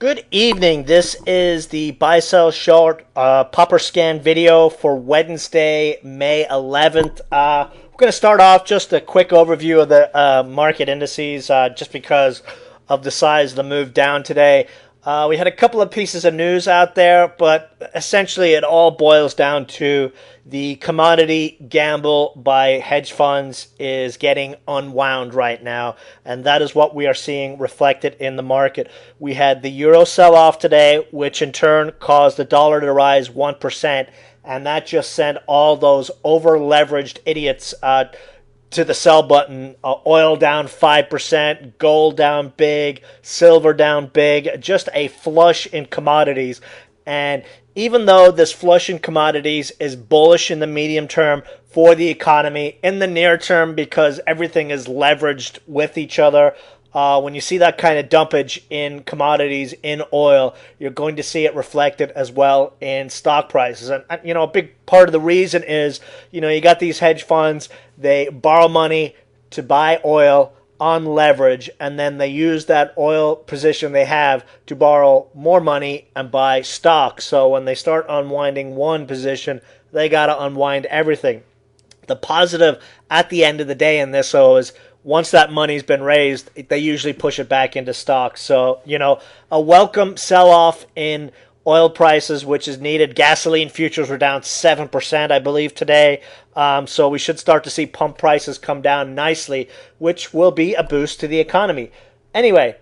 Good evening. This is the buy sell short popper scan video for Wednesday, May 11th. We're going to start off just a quick overview of the market indices just because of the size of the move down today. We had a couple of pieces of news out there, but essentially it all boils down to the commodity gamble by hedge funds is getting unwound right now, and that is what we are seeing reflected in the market. We had the euro sell off today, which in turn caused the dollar to rise 1%, and that just sent all those over leveraged idiots to the sell button. Oil down 5%, gold down big, silver down big, just a flush in commodities. And even though this flush in commodities is bullish in the medium term for the economy, in the near term, because everything is leveraged with each other, when you see that kind of dumpage in commodities, in oil, you're going to see it reflected as well in stock prices. And, a big part of the reason is, you got these hedge funds, they borrow money to buy oil on leverage, and then they use that oil position they have to borrow more money and buy stock. So when they start unwinding one position, they got to unwind everything. The positive at the end of the day in this, though, is once that money's been raised, they usually push it back into stocks. So, a welcome sell-off in oil prices, which is needed. Gasoline futures were down 7%, I believe, today. So we should start to see pump prices come down nicely, which will be a boost to the economy. Anyway,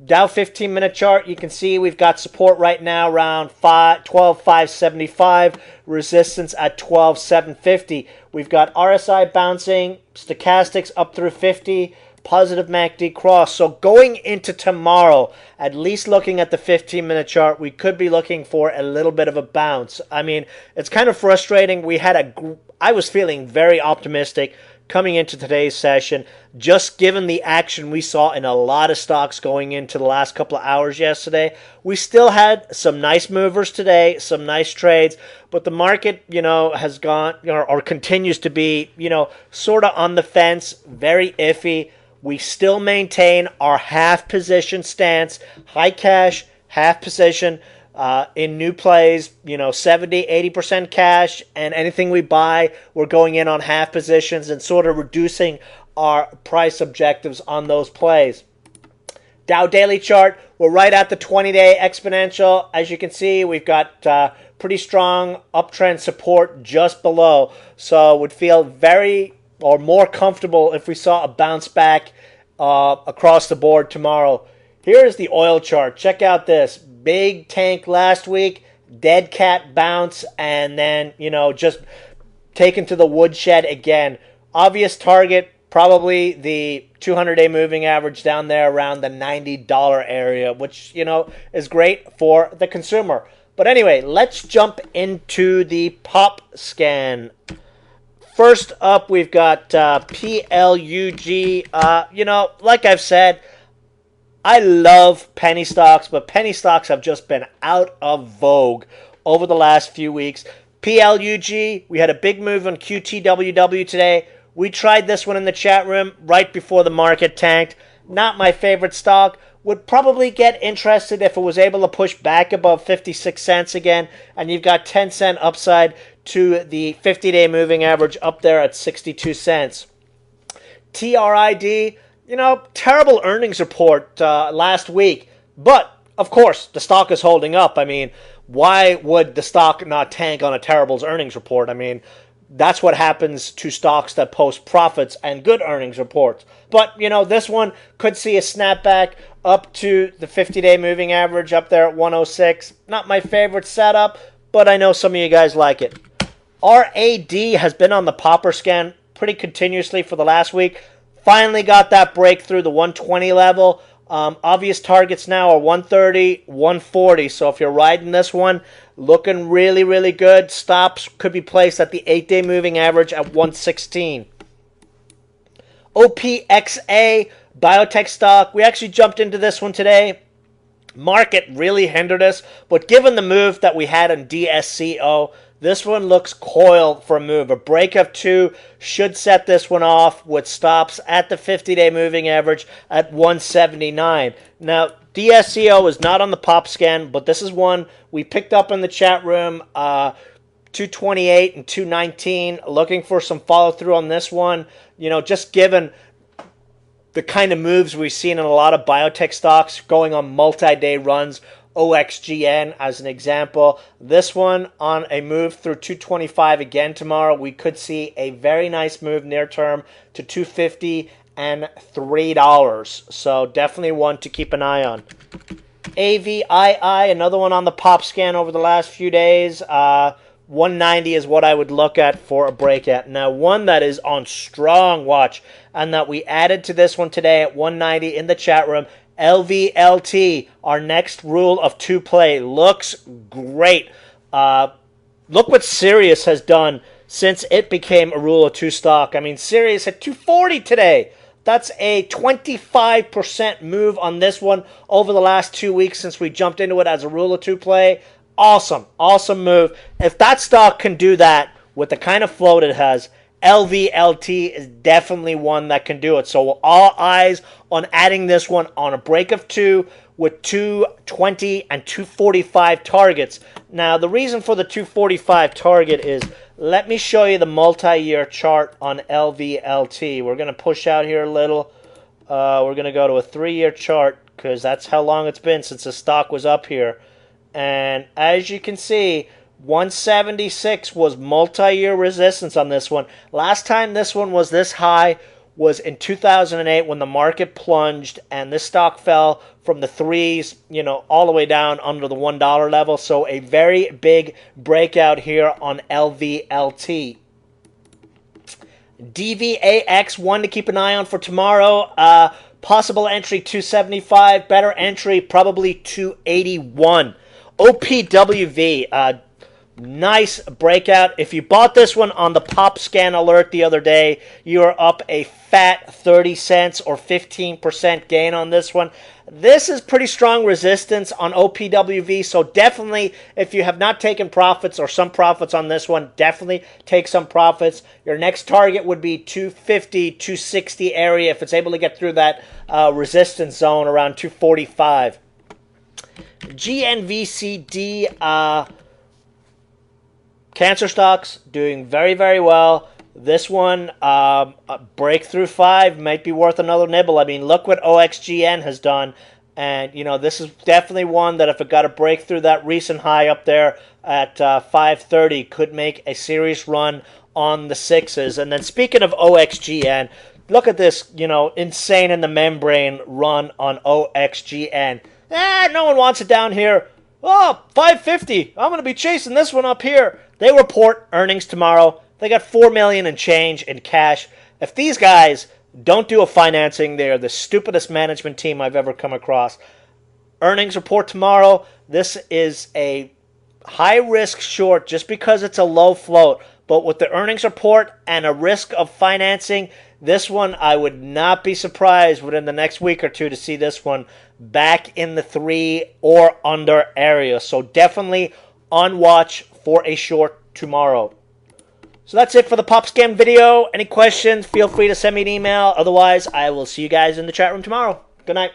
Dow 15-minute chart, you can see we've got support right now around 12,575, resistance at 12,750. We've got RSI bouncing, stochastics up through 50, positive MACD cross. So going into tomorrow, at least looking at the 15-minute chart, we could be looking for a little bit of a bounce. I mean, it's kind of frustrating. I was feeling very optimistic coming into today's session, just given the action we saw in a lot of stocks going into the last couple of hours yesterday. We still had some nice movers today, some nice trades, but the market, has gone or continues to be, sort of on the fence, very iffy. We still maintain our half position stance, high cash, half position. In new plays, 70, 80% cash, and anything we buy, we're going in on half positions and sort of reducing our price objectives on those plays. Dow daily chart, we're right at the 20-day exponential. As you can see, we've got pretty strong uptrend support just below. So would feel very or more comfortable if we saw a bounce back across the board tomorrow. Here is the oil chart. Check out this. Big tank last week, dead cat bounce, and then, just taken to the woodshed again. Obvious target, probably the 200-day moving average down there around the $90 area, which, is great for the consumer. But anyway, let's jump into the pop scan. First up, we've got PLUG. Like I've said, I love penny stocks, but penny stocks have just been out of vogue over the last few weeks. PLUG, we had a big move on QTWW today. We tried this one in the chat room right before the market tanked. Not my favorite stock. Would probably get interested if it was able to push back above 56 cents again. And you've got 10-cent upside to the 50-day moving average up there at 62 cents. TRID, terrible earnings report last week. But, of course, the stock is holding up. I mean, why would the stock not tank on a terrible earnings report? I mean, that's what happens to stocks that post profits and good earnings reports. But, this one could see a snapback up to the 50-day moving average up there at 106. Not my favorite setup, but I know some of you guys like it. RAD has been on the popper scan pretty continuously for the last week. Finally got that breakthrough, the 120 level. Obvious targets now are 130, 140. So if you're riding this one, looking really, really good. Stops could be placed at the 8-day moving average at 116. OPXA, biotech stock. We actually jumped into this one today. Market really hindered us, but given the move that we had on DSCO, this one looks coiled for a move. A break of 2 should set this one off with stops at the 50-day moving average at 179. Now, DSCO is not on the pop scan, but this is one we picked up in the chat room. 228 and 219. Looking for some follow through on this one. You know, just given the kind of moves we've seen in a lot of biotech stocks going on multi-day runs. OXGN as an example. This one on a move through 225 again tomorrow. We could see a very nice move near term to 250 and $3. So definitely one to keep an eye on. AVII, another one on the pop scan over the last few days. 190 is what I would look at for a breakout. Now, one that is on strong watch and that we added to this one today at 190 in the chat room, LVLT, our next rule of two play, looks great. Look what Sirius has done since it became a rule of two stock. I mean, Sirius hit 240 today. That's a 25% move on this one over the last 2 weeks since we jumped into it as a rule of two play. Awesome, awesome move. If that stock can do that with the kind of float it has, LVLT is definitely one that can do it. So all eyes on adding this one on a break of two with 220 and 245 targets. Now, the reason for the 245 target is, let me show you the multi-year chart on LVLT. We're going to push out here a little. We're going to go to a 3-year chart because that's how long it's been since the stock was up here. And as you can see, 176 was multi-year resistance on this one. Last time this one was this high was in 2008 when the market plunged and this stock fell from the threes, you know, all the way down under the $1 level. So a very big breakout here on LVLT. DVAX, one to keep an eye on for tomorrow. Possible entry 275, better entry probably 281. OPWV, nice breakout. If you bought this one on the pop scan alert the other day, you are up a fat 30 cents or 15% gain on this one. This is pretty strong resistance on OPWV, so definitely if you have not taken profits or some profits on this one, definitely take some profits. Your next target would be 250, 260 area if it's able to get through that resistance zone around 245. GNVCD, cancer stocks doing very, very well. This one, breakthrough 5 might be worth another nibble. I mean, look what OXGN has done. And, you know, this is definitely one that if it got a breakthrough that recent high up there at 530, could make a serious run on the sixes. And then speaking of OXGN, look at this, you know, insane in the membrane run on OXGN. No one wants it down here. Oh, 550. I'm going to be chasing this one up here. They report earnings tomorrow. They got $4 million and change in cash. If these guys don't do a financing, they're the stupidest management team I've ever come across. Earnings report tomorrow. This is a high-risk short just because it's a low float. But with the earnings report and a risk of financing, this one I would not be surprised within the next week or two to see this one back in the 3 or under area. So definitely on watch for a short tomorrow. So that's it for the Pop Scam video. Any questions, feel free to send me an email. Otherwise, I will see you guys in the chat room tomorrow. Good night.